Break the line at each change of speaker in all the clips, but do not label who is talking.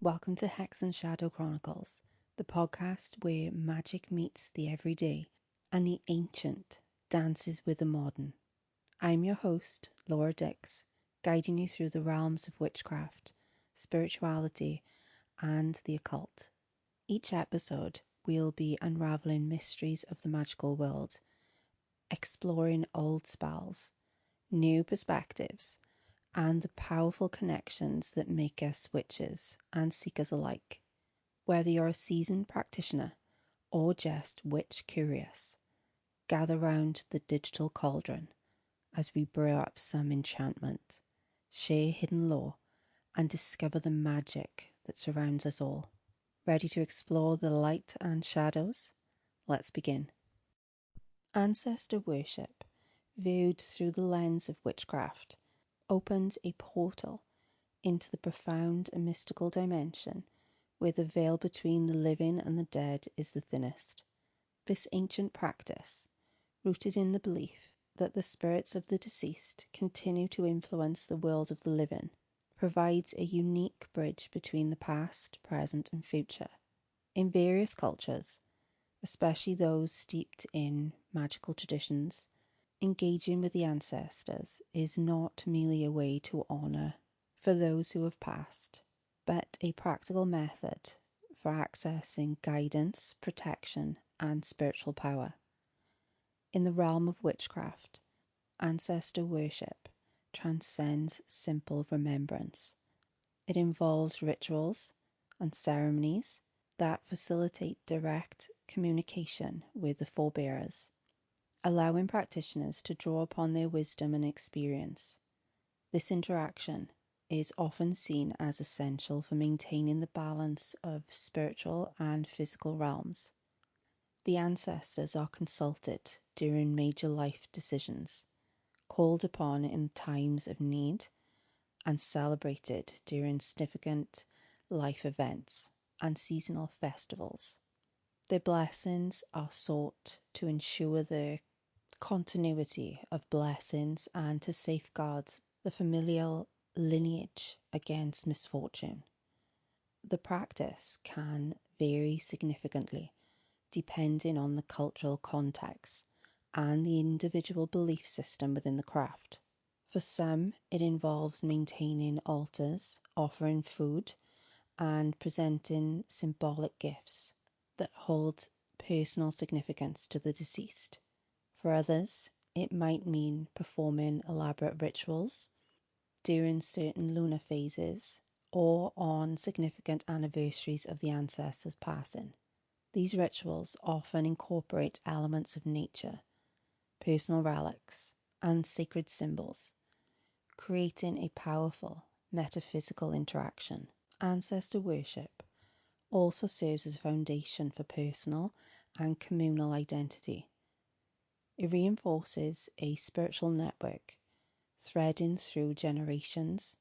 Welcome to Hex and Shadow Chronicles, the podcast where magic meets the everyday and the ancient dances with the modern. I'm your host, Laura Dix, guiding you through the realms of witchcraft, spirituality, and the occult. Each episode, we'll be unraveling mysteries of the magical world, exploring old spells, new perspectives, and the powerful connections that make us witches and seekers alike. Whether you're a seasoned practitioner or just witch curious, gather round the digital cauldron as we brew up some enchantment, share hidden lore, and discover the magic that surrounds us all. Ready to explore the light and shadows? Let's begin. Ancestor worship, viewed through the lens of witchcraft, opens a portal into the profound and mystical dimension where the veil between the living and the dead is the thinnest. This ancient practice, rooted in the belief that the spirits of the deceased continue to influence the world of the living, provides a unique bridge between the past, present, and future. In various cultures, especially those steeped in magical traditions, engaging with the ancestors is not merely a way to honour for those who have passed, but a practical method for accessing guidance, protection, and spiritual power. In the realm of witchcraft, ancestor worship transcends simple remembrance. It involves rituals and ceremonies that facilitate direct communication with the forebears, allowing practitioners to draw upon their wisdom and experience. This interaction is often seen as essential for maintaining the balance of spiritual and physical realms. The ancestors are consulted during major life decisions, called upon in times of need, and celebrated during significant life events and seasonal festivals. Their blessings are sought to ensure the continuity of blessings and to safeguard the familial lineage against misfortune. The practice can vary significantly depending on the cultural context and the individual belief system within the craft. For some, it involves maintaining altars, offering food, and presenting symbolic gifts that hold personal significance to the deceased. For others, it might mean performing elaborate rituals during certain lunar phases or on significant anniversaries of the ancestors' passing. These rituals often incorporate elements of nature, personal relics, and sacred symbols, creating a powerful metaphysical interaction. Ancestor worship also serves as a foundation for personal and communal identity. It reinforces a spiritual network, threading through generations,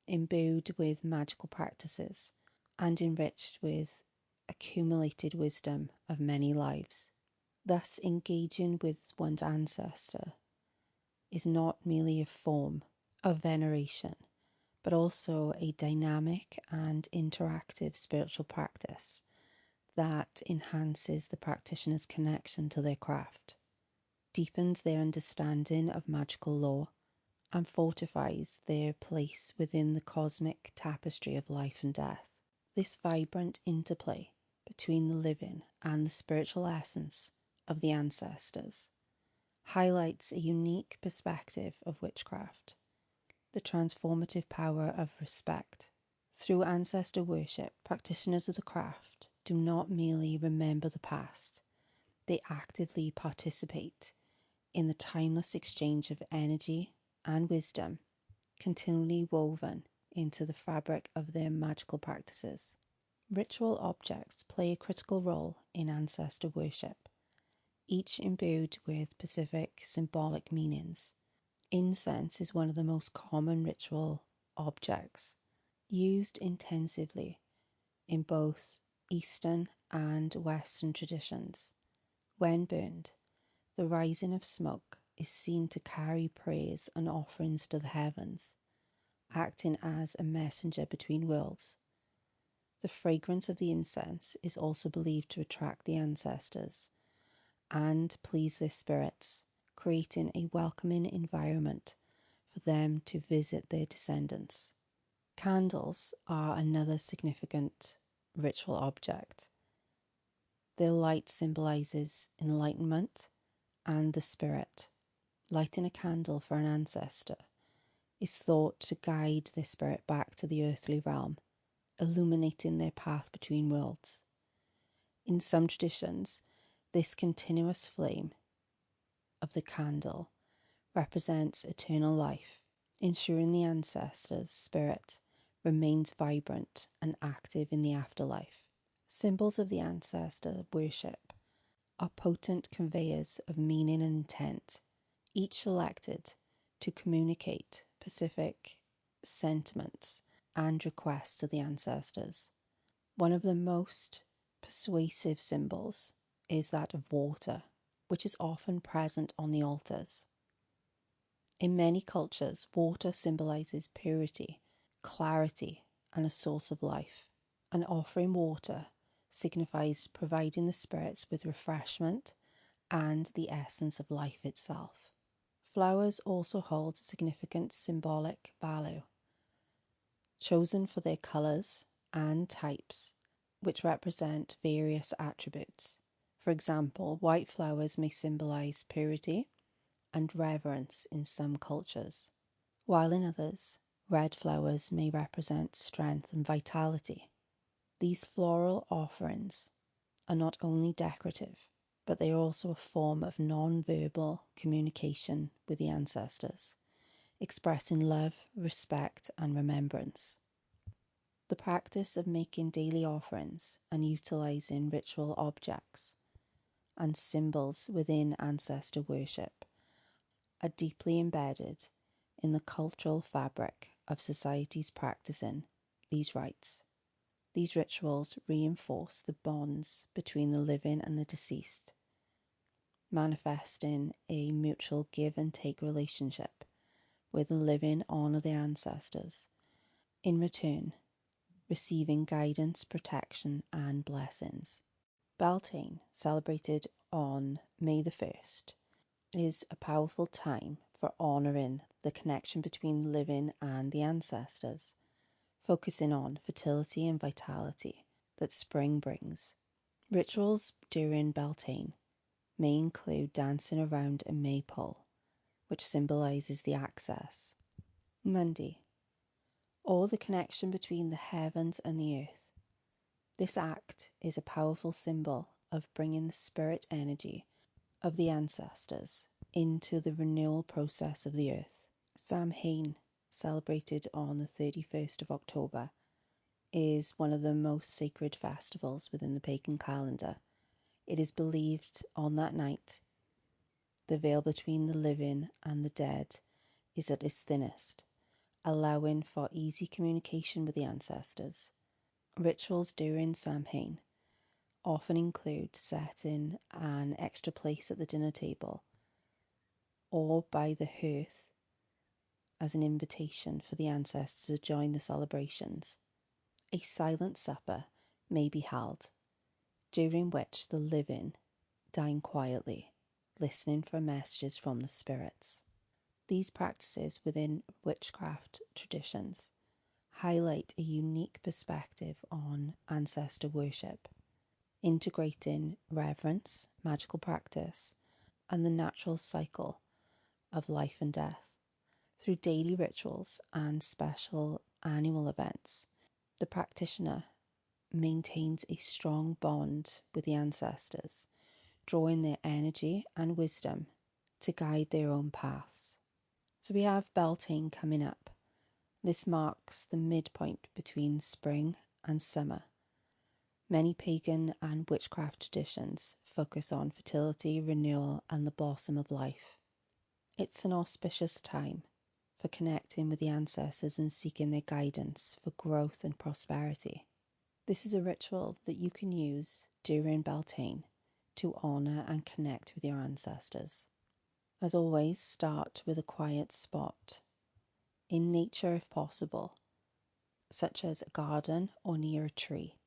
imbued with magical practices, and enriched with accumulated wisdom of many lives. Thus, engaging with one's ancestor is not merely a form of veneration, but also a dynamic and interactive spiritual practice that enhances the practitioner's connection to their craft, deepens their understanding of magical lore, and fortifies their place within the cosmic tapestry of life and death. This vibrant interplay between the living and the spiritual essence of the ancestors highlights a unique perspective of witchcraft, the transformative power of respect. Through ancestor worship, practitioners of the craft do not merely remember the past, they actively participate in the timeless exchange of energy and wisdom, continually woven into the fabric of their magical practices. Ritual objects play a critical role in ancestor worship, each imbued with specific symbolic meanings. Incense is one of the most common ritual objects, used intensively in both Eastern and Western traditions. When burned, the rising of smoke is seen to carry praise and offerings to the heavens, acting as a messenger between worlds. The fragrance of the incense is also believed to attract the ancestors and please their spirits, creating a welcoming environment for them to visit their descendants. Candles are another significant ritual object. Their light symbolizes enlightenment and the spirit. Lighting a candle for an ancestor is thought to guide their spirit back to the earthly realm, illuminating their path between worlds. In some traditions, this continuous flame of the candle represents eternal life, ensuring the ancestor's spirit remains vibrant and active in the afterlife. Symbols of the ancestor worship are potent conveyors of meaning and intent, each selected to communicate specific sentiments and requests to the ancestors. One of the most persuasive symbols is that of water, which is often present on the altars. In many cultures, water symbolizes purity, clarity, and a source of life. And offering water signifies providing the spirits with refreshment and the essence of life itself. Flowers also hold significant symbolic value, chosen for their colours and types, which represent various attributes. For example, white flowers may symbolize purity and reverence in some cultures, while in others, red flowers may represent strength and vitality. These floral offerings are not only decorative, but they are also a form of non-verbal communication with the ancestors, expressing love, respect, and remembrance. The practice of making daily offerings and utilizing ritual objects and symbols within ancestor worship are deeply embedded in the cultural fabric of societies practicing these rites. These rituals reinforce the bonds between the living and the deceased, manifesting a mutual give and take relationship where the living honor their ancestors, in return receiving guidance, protection, and blessings. Beltane, celebrated on May the 1st, is a powerful time for honouring the connection between the living and the ancestors, focusing on fertility and vitality that spring brings. Rituals during Beltane may include dancing around a maypole, which symbolises the access. Monday, or the connection between the heavens and the earth. This act is a powerful symbol of bringing the spirit energy of the ancestors into the renewal process of the earth. Samhain, celebrated on the 31st of October, is one of the most sacred festivals within the pagan calendar. It is believed on that night the veil between the living and the dead is at its thinnest, allowing for easy communication with the ancestors. Rituals during Samhain often include setting an extra place at the dinner table or by the hearth as an invitation for the ancestors to join the celebrations. A silent supper may be held, during which the living dine quietly, listening for messages from the spirits. These practices within witchcraft traditions highlight a unique perspective on ancestor worship, integrating reverence, magical practice, and the natural cycle of life and death. Through daily rituals and special annual events, the practitioner maintains a strong bond with the ancestors, drawing their energy and wisdom to guide their own paths. So we have Beltane coming up. This marks the midpoint between spring and summer. Many pagan and witchcraft traditions focus on fertility, renewal, and the blossom of life. It's an auspicious time for connecting with the ancestors and seeking their guidance for growth and prosperity. This is a ritual that you can use during Beltane to honour and connect with your ancestors. As always, start with a quiet spot, in nature if possible, such as a garden or near a tree.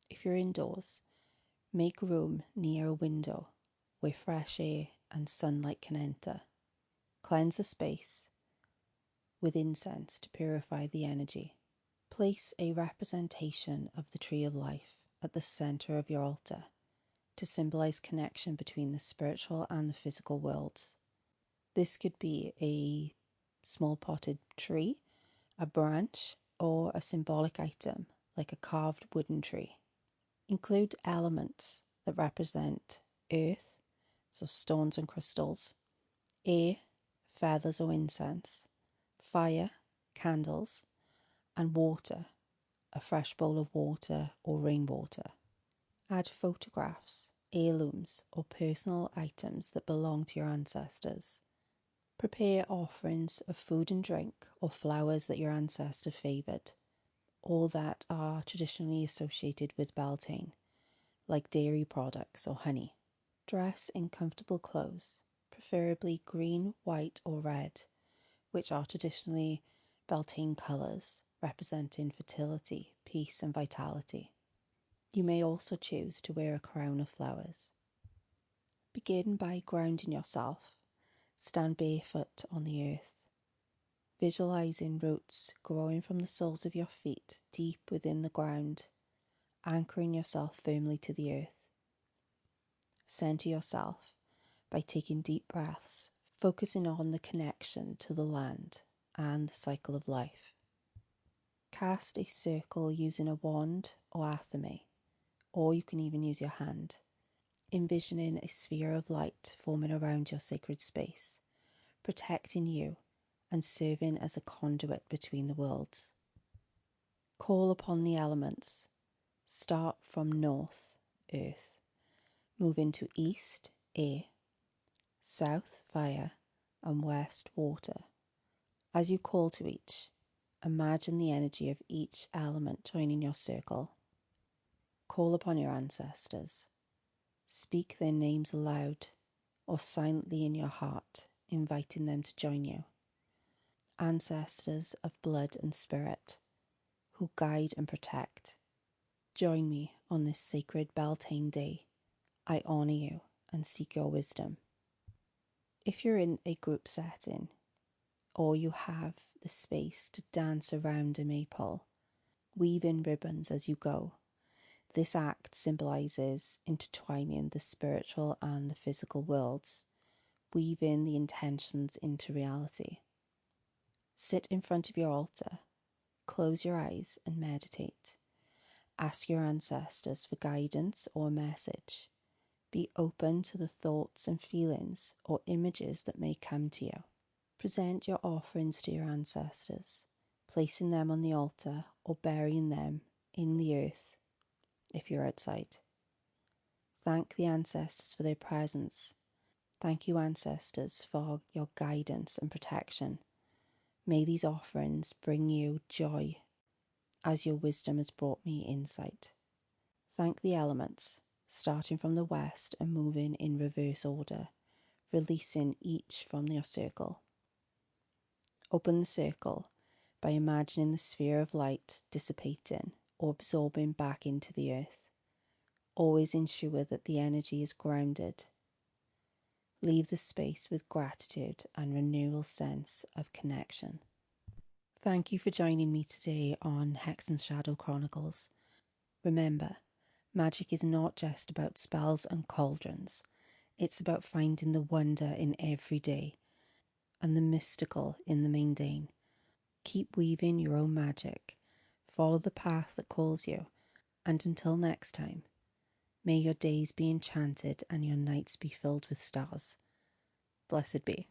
If you're indoors, make room near a window where fresh air and sunlight can enter. Cleanse the space with incense to purify the energy. Place a representation of the tree of life at the center of your altar to symbolize connection between the spiritual and the physical worlds. This could be a small potted tree, a branch, or a symbolic item like a carved wooden tree. Include elements that represent earth, so stones and crystals, air, feathers or incense, fire, candles, and water, a fresh bowl of water or rainwater. Add photographs, heirlooms, or personal items that belong to your ancestors. Prepare offerings of food and drink or flowers that your ancestor favoured, or that are traditionally associated with Beltane, like dairy products or honey. Dress in comfortable clothes, preferably green, white, or red, which are traditionally Beltane colours, representing fertility, peace, and vitality. You may also choose to wear a crown of flowers. Begin by grounding yourself. Stand barefoot on the earth, visualizing roots growing from the soles of your feet deep within the ground, anchoring yourself firmly to the earth. Center yourself by taking deep breaths, focusing on the connection to the land and the cycle of life. Cast a circle using a wand or athame, or you can even use your hand, envisioning a sphere of light forming around your sacred space, protecting you and serving as a conduit between the worlds. Call upon the elements. Start from north, earth, move into east, air, south, fire, and west, water. As you call to each, imagine the energy of each element joining your circle. Call upon your ancestors. Speak their names aloud or silently in your heart, inviting them to join you. Ancestors of blood and spirit, who guide and protect, join me on this sacred Beltane day. I honour you and seek your wisdom. If you're in a group setting, or you have the space to dance around a maypole, weave in ribbons as you go. This act symbolises intertwining the spiritual and the physical worlds, weaving the intentions into reality. Sit in front of your altar, close your eyes and meditate. Ask your ancestors for guidance or message. Be open to the thoughts and feelings or images that may come to you. Present your offerings to your ancestors, placing them on the altar or burying them in the earth if you're outside. Thank the ancestors for their presence. Thank you, ancestors, for your guidance and protection. May these offerings bring you joy as your wisdom has brought me insight. Thank the elements, starting from the west and moving in reverse order, releasing each from your circle. Open the circle by imagining the sphere of light dissipating or absorbing back into the earth. Always ensure that the energy is grounded. Leave the space with gratitude and renewal sense of connection. Thank you for joining me today on Hex and Shadow Chronicles. Remember, magic is not just about spells and cauldrons. It's about finding the wonder in every day and the mystical in the mundane. Keep weaving your own magic. Follow the path that calls you. And until next time, may your days be enchanted and your nights be filled with stars. Blessed be.